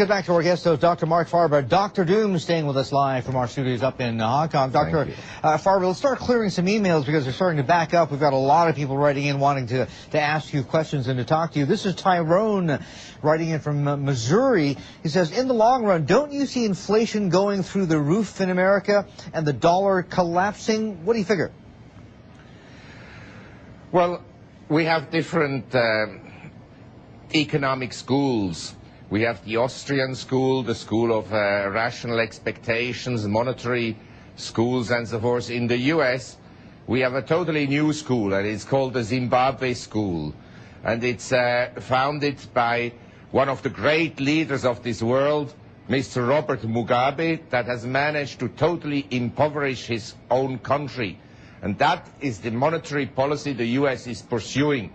get back to our guest, though, Dr. Marc-Faber. Dr. Doom staying with us live from our studios up in Hong Kong. Dr. Faber, let's start clearing some emails because they're starting to back up. We've got a lot of people writing in wanting to ask you questions and to talk to you. This is Tyrone writing in from Missouri. He says, in the long run, don't you see inflation going through the roof in America and the dollar collapsing? What do you figure? Well, we have different economic schools. We have the Austrian school, the school of rational expectations, monetary schools and so forth. In the US, we have a totally new school, and it's called the Zimbabwe School. And it's founded by one of the great leaders of this world, Mr. Robert Mugabe, that has managed to totally impoverish his own country. And that is the monetary policy the US is pursuing.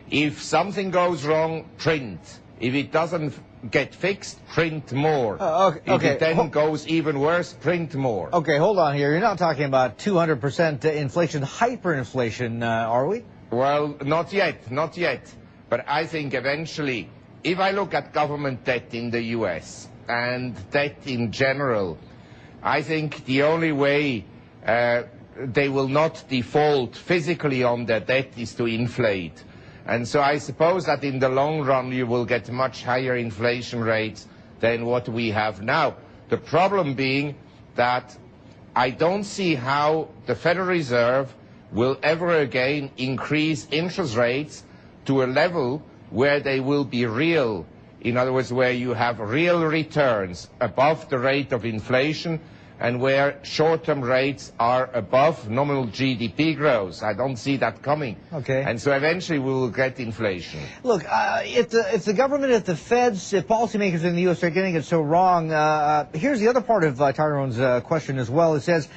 If something goes wrong, print. If it doesn't get fixed, print more. If it then goes even worse, print more. Okay, hold on here. You're not talking about 200% inflation, hyperinflation, are we? Well, not yet, not yet. But I think eventually, if I look at government debt in the US and debt in general, I think the only way they will not default physically on their debt is to inflate. And so I suppose that in the long run you will get much higher inflation rates than what we have now. The problem being that I don't see how the Federal Reserve will ever again increase interest rates to a level where they will be real. In other words, where you have real returns above the rate of inflation and where short-term rates are above nominal GDP growth. I don't see that coming. Okay. And so eventually we will get inflation. Look, if the government, if the feds, if policymakers in the U.S. are getting it so wrong, here's the other part of Tyrone's question as well. It says,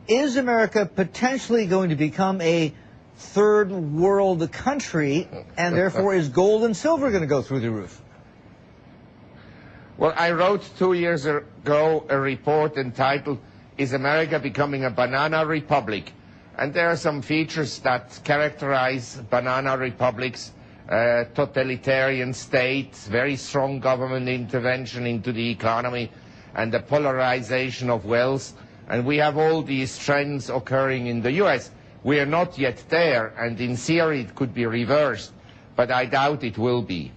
is America potentially going to become a third world country, and therefore is gold and silver going to go through the roof? Well, I wrote 2 years ago a report entitled, Is America Becoming a Banana Republic? And there are some features that characterize banana republics, totalitarian states, very strong government intervention into the economy, and the polarization of wealth. And we have all these trends occurring in the US. We are not yet there, and in theory it could be reversed, but I doubt it will be.